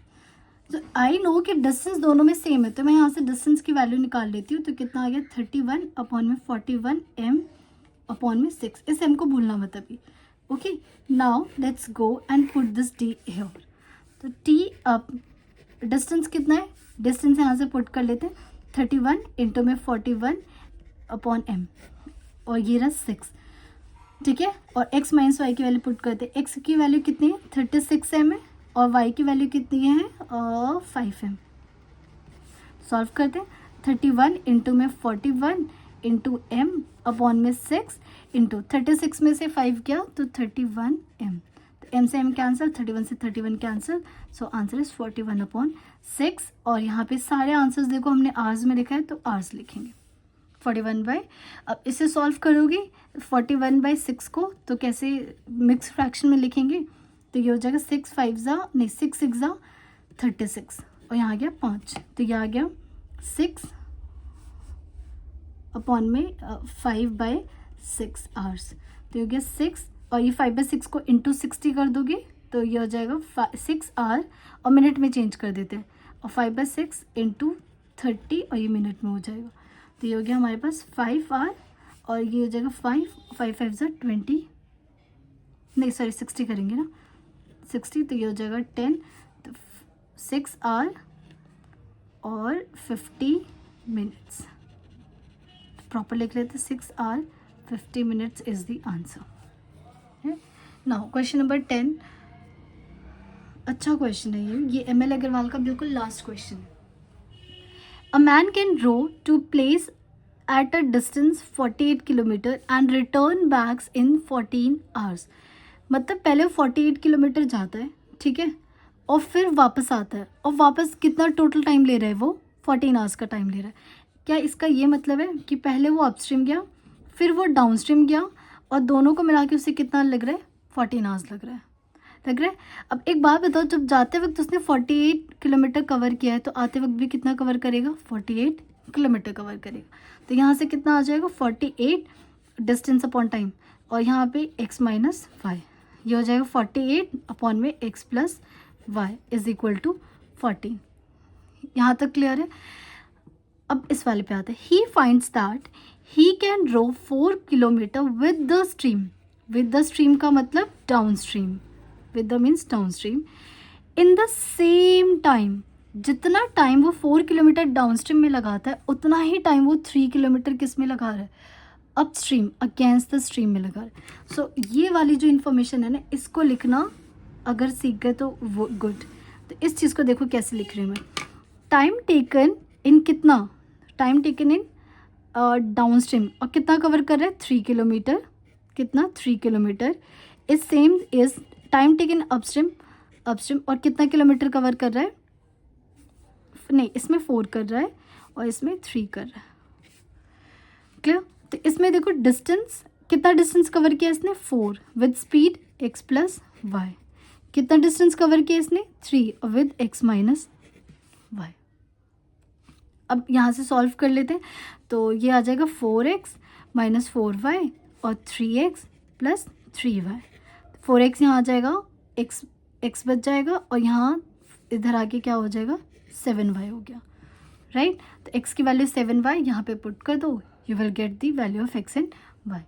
S1: तो आई नो कि डिस्टेंस दोनों में सेम है, तो मैं यहाँ से डिस्टेंस की वैल्यू निकाल लेती हूँ। तो कितना आ गया 31/41 m अपॉन में 6। इस m को भूलना मत अभी। Okay, now let's go and put this d here. तो t अब डिस्टेंस कितना है, डिस्टेंस यहाँ से पुट कर लेते हैं 31 इंटू में 41 अपॉन m, और ये रहा 6, ठीक है। और x माइनस वाई की वैल्यू पुट करते हैं। x की वैल्यू कितनी है 36 m है, और y की वैल्यू कितनी है 5 m। सॉल्व करते हैं 31 इंटू में 41 इंटू m अपॉन में 6 इंटू 36 में से 5 गया तो 31 m। तो m से m कैंसिल, 31 से 31 कैंसिल, सो आंसर इज 41/6। और यहाँ पे सारे आंसर्स देखो हमने आवर्स में लिखा है तो आवर्स लिखेंगे 41 अब इसे सॉल्व करोगे 41/6 को तो कैसे मिक्स फ्रैक्शन में लिखेंगे, तो ये हो जाएगा 6 6 36 और यहाँ आ गया 5, तो ये आ गया 6 अपॉन में 5/6 आवर्स। तो ये हो गया 6, और ये 5/6 को इंटू 60 कर दोगे तो ये हो जाएगा 6 आवर, और मिनट में चेंज कर देते हैं, और 5/6 इंटू 30 और ये मिनट में हो जाएगा। तो ये हो गया हमारे पास 5 आवर, और ये हो जाएगा 5 5 20, नहीं सॉरी 60 करेंगे ना 60, तो ये हो जाएगा 10, तो 6 आवर और 50 मिनट्स। प्रॉपर लिख लेते 6 hour 50 minutes is the answer. Now question number 10, अच्छा क्वेश्चन है ये ML अग्रवाल का बिल्कुल लास्ट क्वेश्चन है। A man can row to place at a distance 48 kilometre and return back in 14 hours। मतलब पहले 48 किलोमीटर जाता है, ठीक है, और फिर वापस आता है, और वापस कितना टोटल टाइम ले रहा है वो 14 आवर्स का टाइम ले रहा है। क्या इसका ये मतलब है कि पहले वो अपस्ट्रीम गया फिर वो डाउनस्ट्रीम गया, और दोनों को मिला के उसे कितना लग रहा है 14 आवर्स लग रहा है। अब एक बात बताओ, जब जाते वक्त उसने 48 किलोमीटर कवर किया है तो आते वक्त भी कितना कवर करेगा 48 किलोमीटर कवर करेगा। तो यहाँ से कितना आ जाएगा 48 डिस्टेंस अपॉन टाइम, और यहाँ पे x माइनस वाई, ये हो जाएगा 48 अपॉन में x plus y is equal to 14। यहाँ तक क्लियर है। अब इस वाले पे आते हैं, he finds that he can row 4 kilometre with the stream. With the stream का मतलब down stream, with the means down stream, in the same time. जितना टाइम वो 4 किलोमीटर डाउन स्ट्रीम में लगाता है उतना ही टाइम वो 3 किलोमीटर किस में लगा रहा है up stream against the stream में लगा रहा है। सो ये वाली जो इन्फॉर्मेशन है ना, इसको लिखना अगर सीख गए तो वो गुड। तो इस चीज़ को देखो कैसे लिख रही हूँ मैं, टाइम टेकन इन कितना, time taken in down stream, और कितना कवर कर रहा है 3 किलोमीटर, कितना 3 kilometre is same is time taken upstream, और कितना किलोमीटर कवर कर रहा है, नहीं इसमें 4 कर रहा है और इसमें 3 कर रहा है। क्लियर। तो इसमें देखो डिस्टेंस, कितना डिस्टेंस कवर किया इसने 4 with speed x plus y, कितना डिस्टेंस कवर किया इसने 3 विद x माइनस वाई। अब यहाँ से सॉल्व कर लेते हैं, तो ये आ जाएगा 4x माइनस 4y और 3x प्लस 3y, 4x यहाँ आ जाएगा, x बच जाएगा और यहाँ इधर आके क्या हो जाएगा 7y हो गया, राइट। तो x की वैल्यू 7y यहाँ पे पुट कर दो, you will get the value of x and y।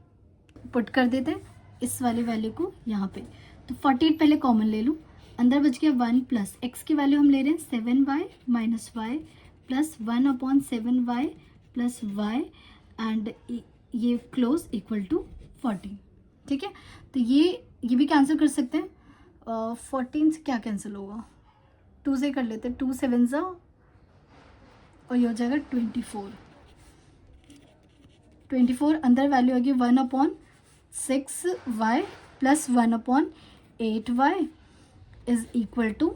S1: Put कर देते हैं इस वाली वैल्यू को यहाँ पे, तो 48 पहले कॉमन ले लूँ, अंदर बच गया 1 प्लस x की वैल्यू हम ले रहे हैं 7y minus y plus 1/7y plus y and ये क्लोज इक्वल टू 14, ठीक है। तो ये भी कैंसिल कर सकते हैं, 14 से क्या कैंसिल होगा, 2 से कर लेते हैं, 2 7 ज़ा और ये हो जाएगा 24 अंदर वैल्यू होगी 1/6y plus 1/8y is equal to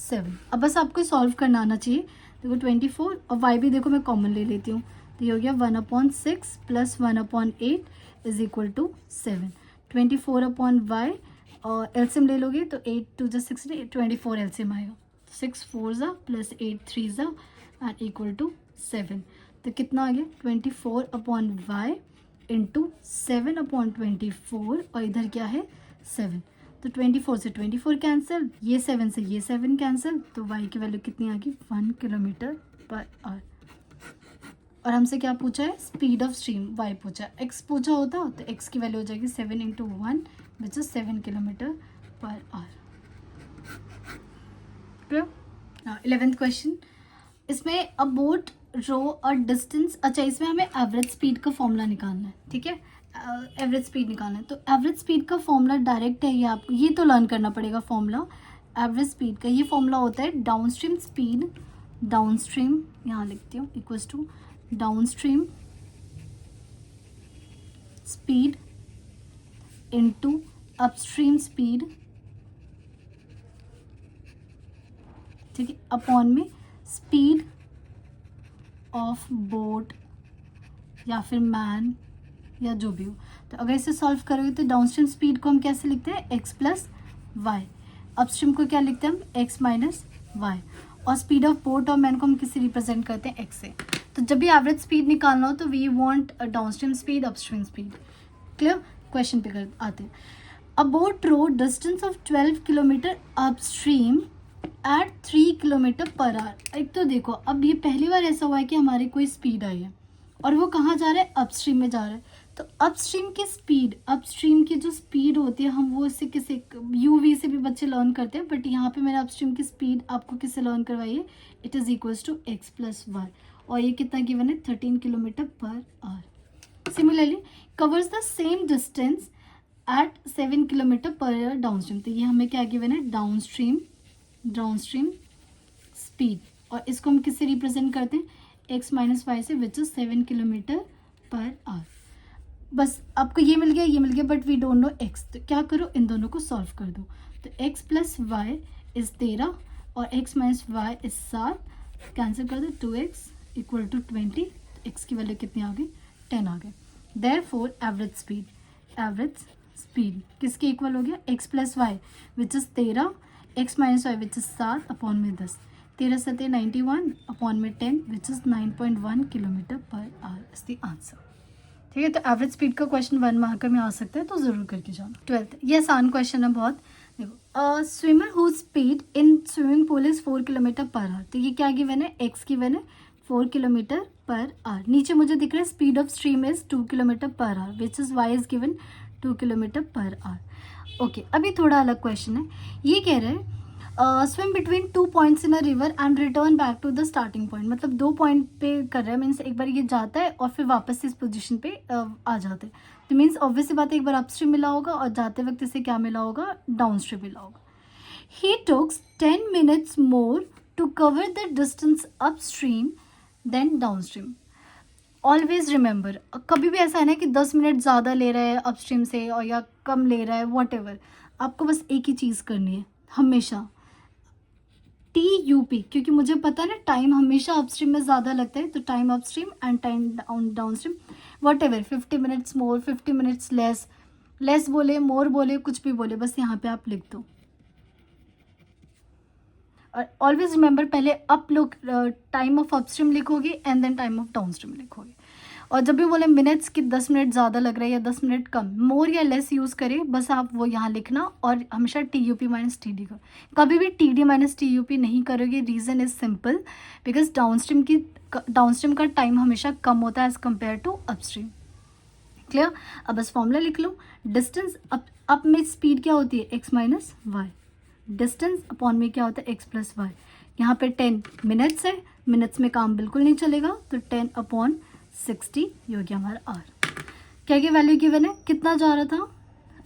S1: 7। अब बस आपको सॉल्व करना आना चाहिए। देखो 24 और y भी देखो मैं कॉमन ले लेती हूँ, तो ये हो गया 1/6 plus 1/8 is equal to 7। 24/y और एलसीएम ले लोगे तो 8 2 जा 16, 24 एलसीएम आएगा, 6 4 ज़ा प्लस 8 3 ज़ा एंड इक्वल टू 7। तो कितना आ गया 24/y इंटू 7/24 और इधर क्या है 7। तो 24 से 24 कैंसिल, ये 7 से ये 7 कैंसिल, तो y की वैल्यू कितनी आ गई 1 km/h। और हमसे क्या पूछा है, स्पीड ऑफ स्ट्रीम y पूछा, x पूछा होता तो x की वैल्यू हो जाएगी 7 × 1 विच is 7 km/h। Clear. 11th question, इसमें अ बोट रो और डिस्टेंस, अच्छा इसमें हमें एवरेज स्पीड का फॉर्मूला निकालना है, ठीक है, एवरेज स्पीड निकालना है। तो एवरेज स्पीड का फॉर्मूला डायरेक्ट है, ये आपको ये तो लर्न करना पड़ेगा फॉर्मूला। एवरेज स्पीड का ये फॉर्मूला होता है डाउनस्ट्रीम स्पीड, डाउनस्ट्रीम यहाँ लिखती हूँ equals to downstream speed into upstream speed, ठीक है, अपॉन में स्पीड ऑफ बोट या फिर मैन या जो भी हो। तो अगर इसे सॉल्व करोगे तो डाउनस्ट्रीम स्पीड को हम कैसे लिखते हैं x प्लस वाई, अपस्ट्रीम को क्या लिखते हैं हम x माइनस वाई, और स्पीड ऑफ बोट और मैन को हम किससे रिप्रेजेंट करते हैं x से। तो जब भी एवरेज स्पीड निकालना हो तो we want downstream speed upstream speed. Clear. Question पे कर आते हैं। A boat row distance of 12 kilometre upstream at 3 km/h। एक तो देखो अब ये पहली बार ऐसा हुआ है कि हमारी कोई स्पीड आई है और वो कहाँ जा रहा है, अपस्ट्रीम में जा रहा है। तो अपस्ट्रीम की स्पीड, अपस्ट्रीम की जो स्पीड होती है हम वो इससे किसे यूवी से भी बच्चे लर्न करते हैं, बट यहाँ पे मैंने अपस्ट्रीम की स्पीड आपको किससे लर्न करवाई है, it is equals to x plus y, और ये कितना गिवन है 13 km/h। Similarly covers the same distance at 7 km/h downstream. तो ये हमें क्या गिवन है, डाउनस्ट्रीम स्पीड, और इसको हम किससे रिप्रेजेंट करते हैं, x माइनस वाई से, विच इज 7 km/h। बस आपको ये मिल गया, but we don't know x। तो क्या करो, इन दोनों को सॉल्व कर दो। तो x प्लस वाई इज 13 और x minus y is 7, cancel कर दो, 2x इक्वल टू 20, x की वैल्यू कितनी आ गई 10 आ गई। देयरफॉर एवरेज स्पीड किसके इक्वल हो गया, x plus y which is 13, x minus y which is 7 upon में 10, 13 7 91 अपॉन में 10 which is 9.1 km/h is the answer. ठीक है, तो एवरेज स्पीड का क्वेश्चन 1 मार्कर में आ सकता है, तो जरूर करके जाना। 12th, ये आसान क्वेश्चन है बहुत। देखो, swimmer who speed in swimming pool is 4 km/h। तो ये क्या गिवन है, x गिवन है 4 km/h। नीचे मुझे दिख रहा है speed of stream is 2 km/h which is y is given 2 km/h। Okay, अभी थोड़ा अलग क्वेश्चन है। ये कह रहे हैं swim between 2 points in a river and return back to the starting point. मतलब 2 पॉइंट पे कर रहा है, मीन्स एक बार ये जाता है और फिर वापस इस पोजीशन पे आ जाते हैं। तो मीन्स ऑब्वियस बात है, एक बार अपस्ट्रीम मिला होगा और जाते वक्त इसे क्या मिला होगा, डाउनस्ट्रीम मिला होगा। He takes 10 minutes more to cover the distance upstream than downstream. Always remember, कभी भी ऐसा है ना कि 10 मिनट ज़्यादा ले रहा है अपस्ट्रीम से और या कम ले रहा है, वॉट एवर, आपको बस एक ही चीज़ करनी है हमेशा, TUP, क्योंकि मुझे पता है ना टाइम हमेशा अपस्ट्रीम में ज़्यादा लगता है, तो time upstream and time downstream what ever, 50 minutes more, 50 minutes less बोले, मोर बोले, कुछ भी बोले, बस यहाँ पे आप लिख दो। और ऑलवेज रिमेंबर, पहले अप लोग टाइम ऑफ अपस्ट्रीम लिखोगे and then time of downstream लिखोगे। और जब भी बोले मिनट्स कि 10 मिनट ज़्यादा लग रहा है या 10 मिनट कम, मोर या लेस यूज़ करें, बस आप वो यहाँ लिखना और हमेशा TUP माइनस TD करो। कभी भी TD माइनस TUP नहीं करोगे, reason is simple, because downstream का टाइम हमेशा कम होता है as compare to upstream. Clear? अब बस फॉर्मूला लिख लो। डिस्टेंस अप में स्पीड क्या होती है, x minus y. Distance upon में क्या होता है, x प्लस वाई। यहाँ पे 10 मिनट्स है, मिनट्स में काम बिल्कुल नहीं चलेगा, तो 10/60 ये हो गया हमारा r। क्या क्या वैल्यू गिवन है, कितना जा रहा था,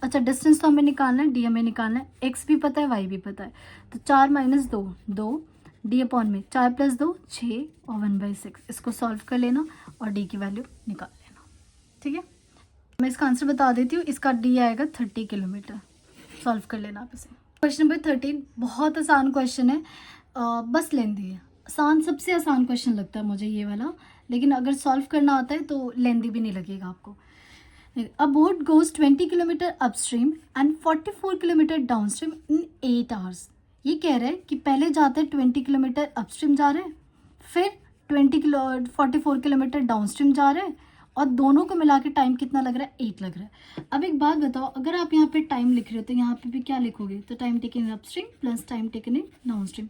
S1: अच्छा डिस्टेंस तो हमें निकालना है, d हमें निकालना है, x भी पता है, y भी पता है, तो 4 - 2 2, d अपॉन में 4 + 2 6 और 1/6। इसको सॉल्व कर लेना और d की वैल्यू निकाल लेना। ठीक है, मैं इसका आंसर बता देती हूँ। इसका d आएगा 30 किलोमीटर। सॉल्व कर लेना आप इसे। क्वेश्चन नंबर 13 बहुत आसान क्वेश्चन है, बस लेंदी है। आसान, सबसे आसान क्वेश्चन लगता है मुझे ये वाला, लेकिन अगर सॉल्व करना आता है तो लेंदी भी नहीं लगेगा आपको। अ boat goes 20 kilometre upstream and 44 kilometre downstream in 8 hours. ये कह रहे हैं कि पहले जाते हैं 20 किलोमीटर अपस्ट्रीम जा रहे हैं, फिर 44 किलोमीटर डाउनस्ट्रीम जा रहे हैं, और दोनों को मिला के टाइम कितना लग रहा है, 8 लग रहा है। अब एक बात बताओ, अगर आप यहाँ पे टाइम लिख रहे हो तो यहाँ पे भी क्या लिखोगे, तो time taken in upstream plus time taken in downstream.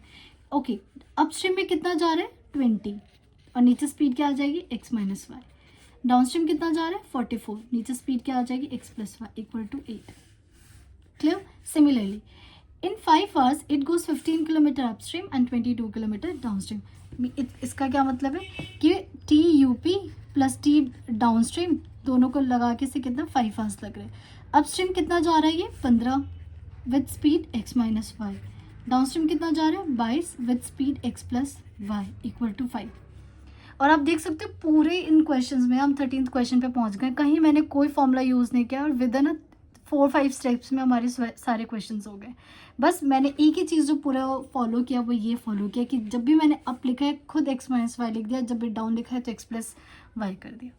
S1: Okay, upstream में कितना जा रहा है 20, और नीचे स्पीड क्या आ जाएगी, x माइनस वाई। डाउनस्ट्रीम कितना जा रहा है 44, नीचे स्पीड क्या आ जाएगी, x plus y equal to 8। Clear? Similarly in 5 hours it goes 15 kilometre upstream and 22 kilometre downstream. इसका क्या मतलब है कि TUP प्लस T डाउनस्ट्रीम दोनों को लगा के से कितना 5 आवर्स लग रहे हैं। अपस्ट्रीम कितना जा रहा है, ये 15 with speed x minus y. Downstream कितना जा रहा है 22 with speed x plus y equal to 5। और आप देख सकते हो पूरे इन क्वेश्चंस में हम 13th क्वेश्चन पे पहुंच गए, कहीं मैंने कोई फॉर्मूला यूज़ नहीं किया और विद इन 4-5 स्टेप्स में हमारे सारे क्वेश्चंस हो गए। बस मैंने एक ही चीज़ जो पूरा फॉलो किया वो ये फॉलो किया कि जब भी मैंने अप लिखा है खुद x माइनस वाई लिख दिया, जब भी डाउन लिखा है तो x प्लस वाई कर दिया।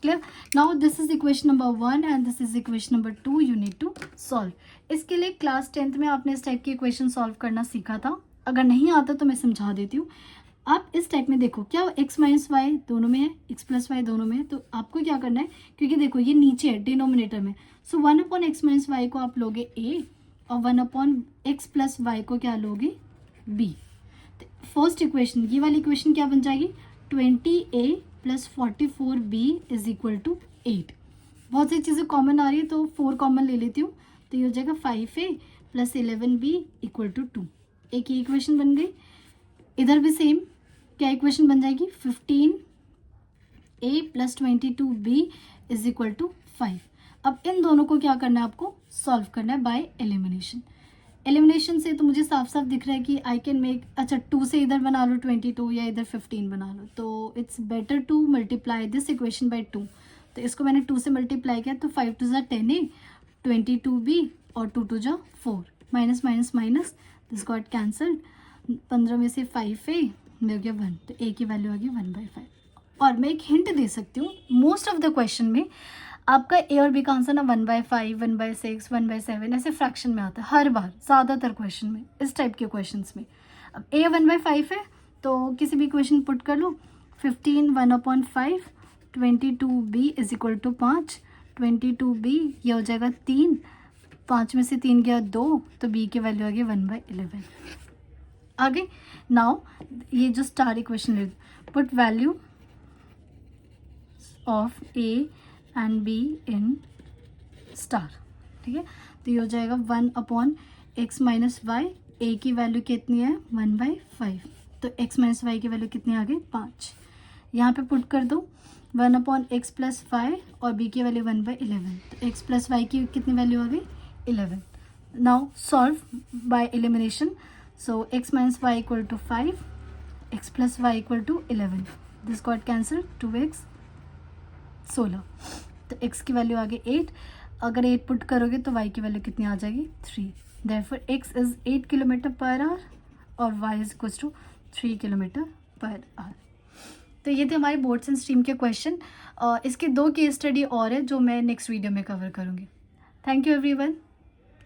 S1: Clear? Now this is equation number 1 and this is equation number 2 you need to solve. इसके लिए क्लास 10th में आपने इस टाइप की इक्वेशन सॉल्व करना सीखा था, अगर नहीं आता तो मैं समझा देती हूँ। आप इस टाइप में देखो, क्या x माइनस वाई दोनों में है, x प्लस वाई दोनों में है, तो आपको क्या करना है, क्योंकि देखो ये नीचे है डिनोमिनेटर में, सो 1/x माइनस वाई को आप लोगे a और 1/x प्लस वाई को क्या लोगे b। फर्स्ट इक्वेशन, ये वाली इक्वेशन क्या बन जाएगी, 20a plus 44b is equal to 8। बहुत सी चीज़ें कॉमन आ रही है तो 4 कॉमन ले लेती हूँ, तो ये हो जाएगा 5a plus 11b equal to 2। एक ही इक्वेशन बन गई। इधर भी सेम, क्या इक्वेशन बन जाएगी, 15a plus 22b is equal to 5। अब इन दोनों को क्या करना है, आपको सॉल्व करना है बाय एलिमिनेशन। एलिमिनेशन से तो मुझे साफ साफ दिख रहा है कि आई कैन मेक, अच्छा 2 से इधर बना लो 22 या इधर 15 बना लो, तो it's better to multiply this equation by 2। तो इसको मैंने 2 से मल्टीप्लाई किया तो 5 2 = 10a, 22b और 2 2 = 4, minus minus minus this got cancelled, 15 में से 5a मिल गया 1, तो a की वैल्यू आ गई 1/5। और मैं एक हिंट दे सकती हूँ, मोस्ट ऑफ द क्वेश्चन में आपका a और b का आंसर ना 1/5, 1/6, 1/7 ऐसे फ्रैक्शन में आता है हर बार, ज़्यादातर क्वेश्चन में, इस टाइप के क्वेश्चंस में। अब a 1/5 है तो किसी भी क्वेश्चन पुट कर लो, 15 1/5, 22b is equal to 5, 22b ये हो जाएगा 3, 5 में से 3 गया 2, तो b की वैल्यू आ गई 1/11। आगे नाउ ये जो स्टार इक्वेशन ले, put value of a and b in star. ठीक है, तो ये हो जाएगा 1/x माइनस वाई, a की वैल्यू कितनी है 1/5, तो x माइनस वाई की वैल्यू कितनी आ गई 5। यहाँ पे पुट कर दो 1/x प्लस वाई और b की वैल्यू 1/11, तो x प्लस वाई की कितनी वैल्यू आ गई 11। Now solve by elimination, so x minus y equal to 5, x plus y equal to 11, this got cancel, 2x 16, तो x की वैल्यू आ गई 8। अगर 8 पुट करोगे तो y की वैल्यू कितनी आ जाएगी 3। Therefore x is 8 kilometre per hour और y is equal to 3 kilometre per hour. तो ये थे हमारे बोर्ड्स एंड स्ट्रीम के क्वेश्चन। इसके 2 केस स्टडी और है जो मैं नेक्स्ट वीडियो में कवर करूँगी। Thank you everyone.